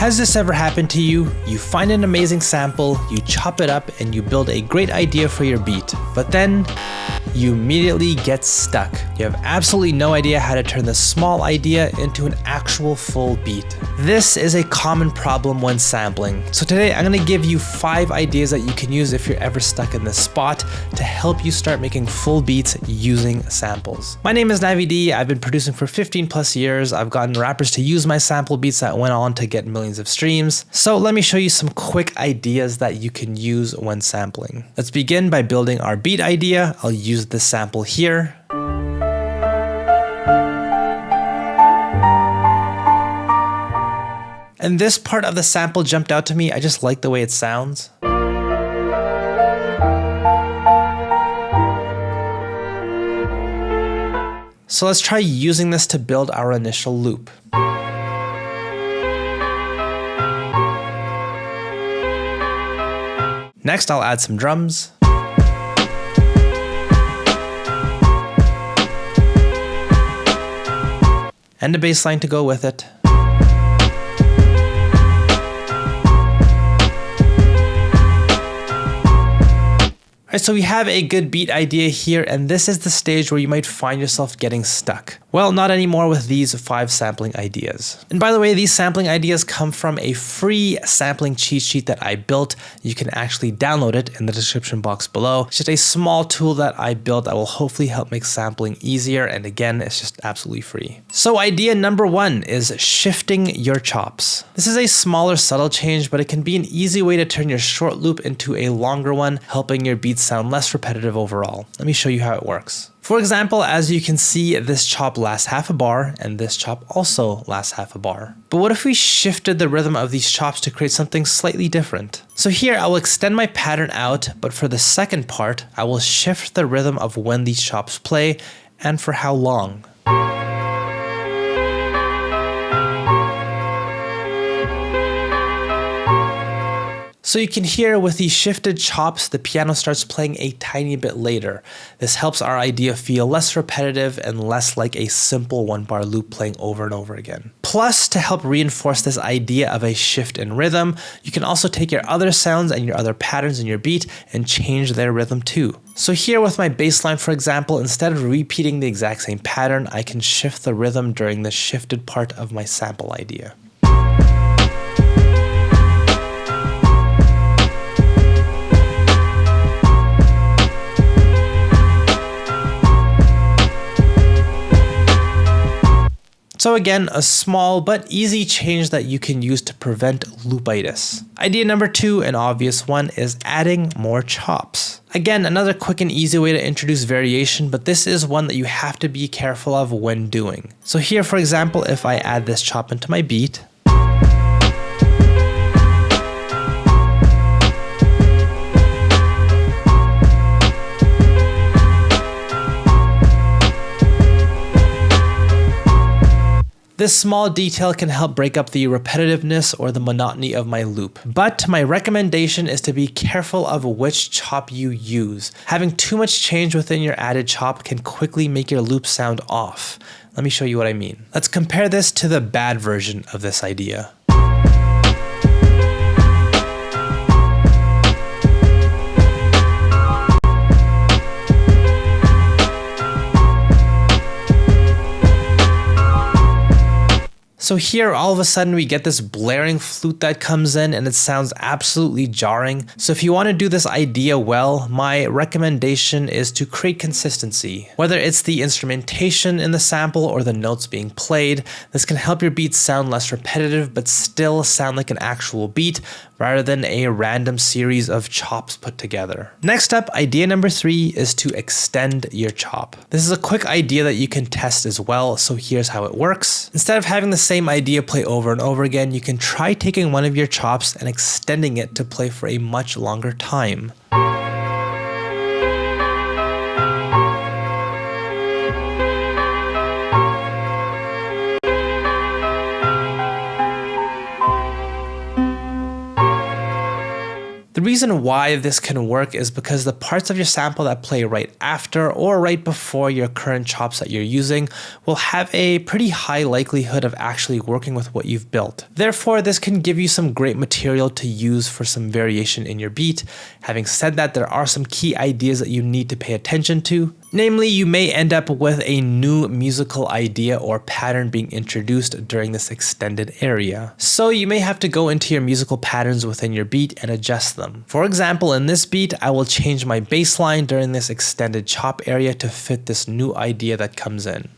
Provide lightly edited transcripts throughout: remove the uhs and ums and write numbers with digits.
Has this ever happened to you? You find an amazing sample, you chop it up, and you build a great idea for your beat, but then you immediately get stuck. You have absolutely no idea how to turn this small idea into an actual full beat. This is a common problem when sampling. So today I'm going to give you 5 ideas that you can use if you're ever stuck in this spot to help you start making full beats using samples. My name is Navie. I've been producing for 15 plus years. I've gotten rappers to use my sample beats that went on to get millions of streams. So let me show you some quick ideas that you can use when sampling. Let's begin by building our beat idea. I'll use this sample here. And this part of the sample jumped out to me. I just like the way it sounds. So let's try using this to build our initial loop. Next, I'll add some drums. And a bass line to go with it. Alright, so we have a good beat idea here, and this is the stage where you might find yourself getting stuck. Well, not anymore with these 5 sampling ideas. And by the way, these sampling ideas come from a free sampling cheat sheet that I built. You can actually download it in the description box below. It's just a small tool that I built that will hopefully help make sampling easier, and again, it's just absolutely free. So idea number 1 is shifting your chops. This is a smaller, subtle change, but it can be an easy way to turn your short loop into a longer one, helping your beats sound less repetitive overall. Let me show you how it works. For example, as you can see, this chop lasts half a bar and this chop also lasts half a bar. But what if we shifted the rhythm of these chops to create something slightly different? So here I will extend my pattern out, but for the second part, I will shift the rhythm of when these chops play and for how long. So you can hear with these shifted chops, the piano starts playing a tiny bit later. This helps our idea feel less repetitive and less like a simple 1-bar loop playing over and over again. Plus, to help reinforce this idea of a shift in rhythm, you can also take your other sounds and your other patterns in your beat and change their rhythm too. So here with my bass line, for example, instead of repeating the exact same pattern, I can shift the rhythm during the shifted part of my sample idea. So again, a small but easy change that you can use to prevent loopitis. Idea number 2, an obvious one, is adding more chops. Again, another quick and easy way to introduce variation, but this is one that you have to be careful of when doing. So here, for example, if I add this chop into my beat, this small detail can help break up the repetitiveness or the monotony of my loop. But my recommendation is to be careful of which chop you use. Having too much change within your added chop can quickly make your loop sound off. Let me show you what I mean. Let's compare this to the bad version of this idea. So here, all of a sudden, we get this blaring flute that comes in and it sounds absolutely jarring. So if you want to do this idea well, my recommendation is to create consistency. Whether it's the instrumentation in the sample or the notes being played, this can help your beats sound less repetitive but still sound like an actual beat rather than a random series of chops put together. Next up, idea number 3 is to extend your chop. This is a quick idea that you can test as well, so here's how it works. Instead of having the same idea play over and over again, you can try taking one of your chops and extending it to play for a much longer time. The reason why this can work is because the parts of your sample that play right after or right before your current chops that you're using will have a pretty high likelihood of actually working with what you've built. Therefore, this can give you some great material to use for some variation in your beat. Having said that, there are some key ideas that you need to pay attention to. Namely, you may end up with a new musical idea or pattern being introduced during this extended area. So you may have to go into your musical patterns within your beat and adjust them. For example, in this beat, I will change my bass line during this extended chop area to fit this new idea that comes in.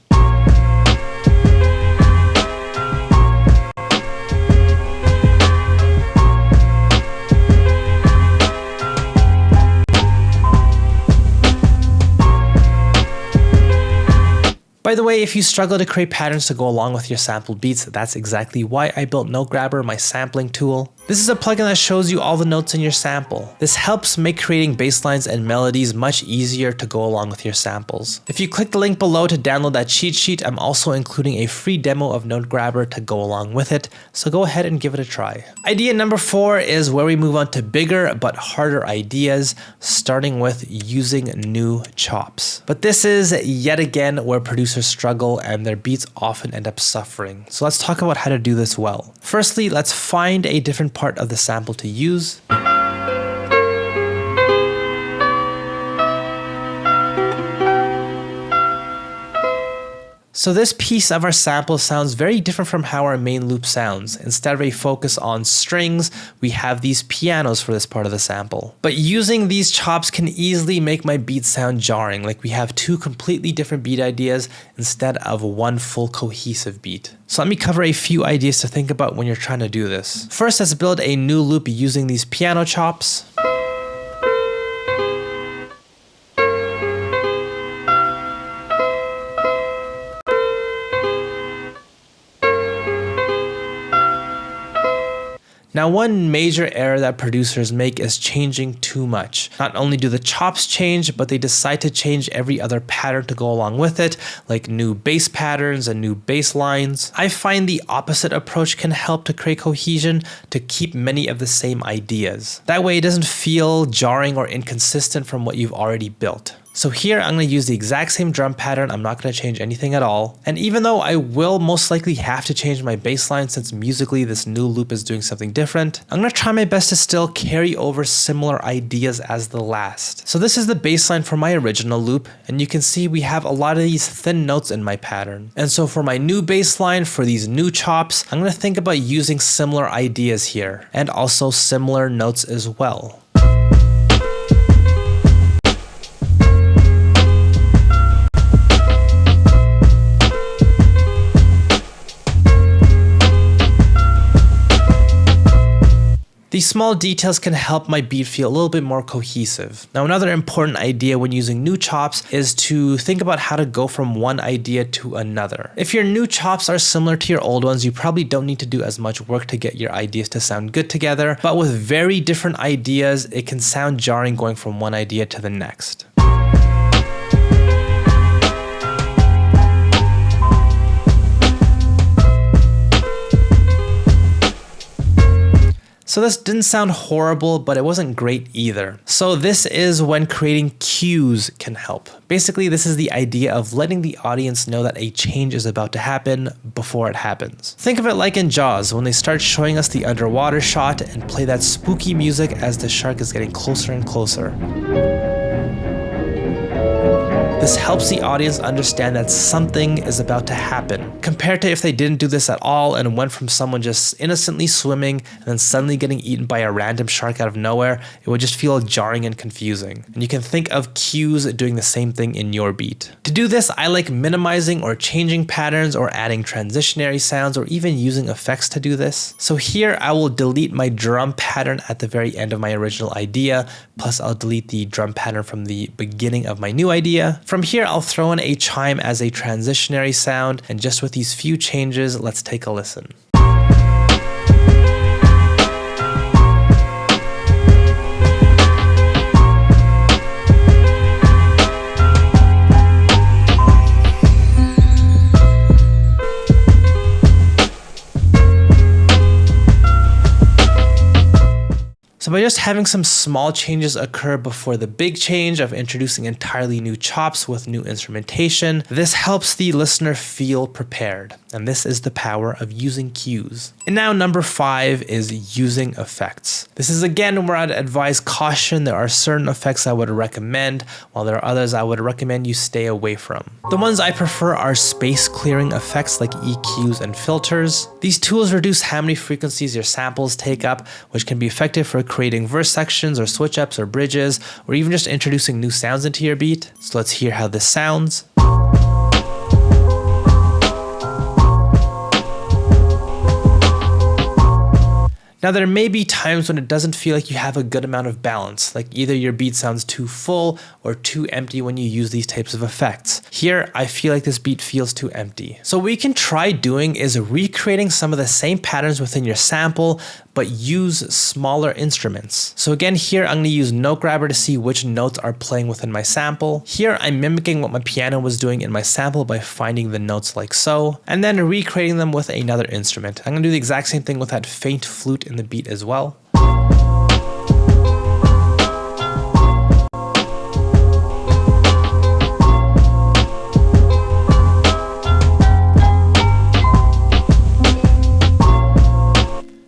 By the way, if you struggle to create patterns to go along with your sampled beats, that's exactly why I built Note Grabber, my sampling tool. This is a plugin that shows you all the notes in your sample. This helps make creating bass lines and melodies much easier to go along with your samples. If you click the link below to download that cheat sheet, I'm also including a free demo of Note Grabber to go along with it, so go ahead and give it a try. Idea number 4 is where we move on to bigger but harder ideas, starting with using new chops. But this is yet again where producers struggle and their beats often end up suffering. So let's talk about how to do this well. Firstly, let's find a different part of the sample to use. So this piece of our sample sounds very different from how our main loop sounds. Instead of a focus on strings, we have these pianos for this part of the sample. But using these chops can easily make my beat sound jarring, like we have two completely different beat ideas instead of one full cohesive beat. So let me cover a few ideas to think about when you're trying to do this. First, let's build a new loop using these piano chops. Now, one major error that producers make is changing too much. Not only do the chops change, but they decide to change every other pattern to go along with it, like new bass patterns and new bass lines. I find the opposite approach can help to create cohesion, to keep many of the same ideas. That way it doesn't feel jarring or inconsistent from what you've already built. So here I'm going to use the exact same drum pattern. I'm not going to change anything at all. And even though I will most likely have to change my bass line since musically this new loop is doing something different, I'm going to try my best to still carry over similar ideas as the last. So this is the bass line for my original loop, and you can see we have a lot of these thin notes in my pattern. And so for my new bass line, for these new chops, I'm going to think about using similar ideas here, and also similar notes as well. These small details can help my beat feel a little bit more cohesive. Now, another important idea when using new chops is to think about how to go from one idea to another. If your new chops are similar to your old ones, you probably don't need to do as much work to get your ideas to sound good together, but with very different ideas, it can sound jarring going from one idea to the next. So this didn't sound horrible, but it wasn't great either. So this is when creating cues can help. Basically, this is the idea of letting the audience know that a change is about to happen before it happens. Think of it like in Jaws, when they start showing us the underwater shot and play that spooky music as the shark is getting closer and closer. This helps the audience understand that something is about to happen, compared to if they didn't do this at all and went from someone just innocently swimming and then suddenly getting eaten by a random shark out of nowhere. It would just feel jarring and confusing. And you can think of cues doing the same thing in your beat. To do this, I like minimizing or changing patterns or adding transitionary sounds or even using effects to do this. So here I will delete my drum pattern at the very end of my original idea, plus I'll delete the drum pattern from the beginning of my new idea. From here, I'll throw in a chime as a transitionary sound, and just with these few changes, let's take a listen. So by just having some small changes occur before the big change of introducing entirely new chops with new instrumentation, this helps the listener feel prepared. And this is the power of using cues. And now number 5 is using effects. This is again where I'd advise caution. There are certain effects I would recommend, while there are others I would recommend you stay away from. The ones I prefer are space clearing effects like EQs and filters. These tools reduce how many frequencies your samples take up, which can be effective for creating verse sections or switch ups or bridges, or even just introducing new sounds into your beat. So let's hear how this sounds. Now there may be times when it doesn't feel like you have a good amount of balance, like either your beat sounds too full or too empty when you use these types of effects. Here, I feel like this beat feels too empty. So what we can try doing is recreating some of the same patterns within your sample, but use smaller instruments. So again, here I'm gonna use Note Grabber to see which notes are playing within my sample. Here I'm mimicking what my piano was doing in my sample by finding the notes like so, and then recreating them with another instrument. I'm gonna do the exact same thing with that faint flute in the beat as well.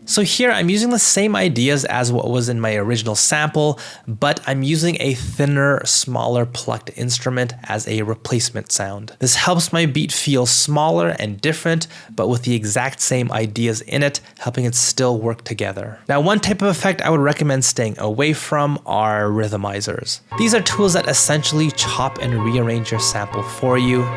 So here I'm using the same ideas as what was in my original sample, but I'm using a thinner, smaller plucked instrument as a replacement sound. This helps my beat feel smaller and different, but with the exact same ideas in it, helping it still work together. Now, one type of effect I would recommend staying away from are rhythmizers. These are tools that essentially chop and rearrange your sample for you.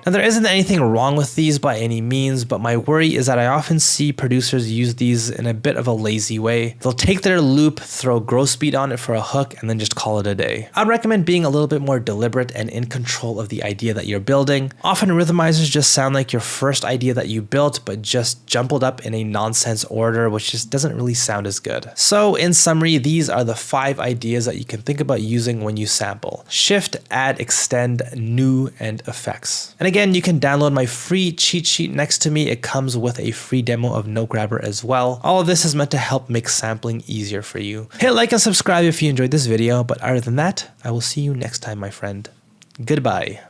Now there isn't anything wrong with these by any means, but my worry is that I often see producers use these in a bit of a lazy way. They'll take their loop, throw gross beat on it for a hook, and then just call it a day. I'd recommend being a little bit more deliberate and in control of the idea that you're building. Often rhythmizers just sound like your first idea that you built, but just jumbled up in a nonsense order, which just doesn't really sound as good. So in summary, these are the 5 ideas that you can think about using when you sample: shift, add, extend, new, and effects. And again, you can download my free cheat sheet next to me. It comes with a free demo of Note Grabber as well. All of this is meant to help make sampling easier for you. Hit like and subscribe if you enjoyed this video, but other than that, I will see you next time, my friend. Goodbye.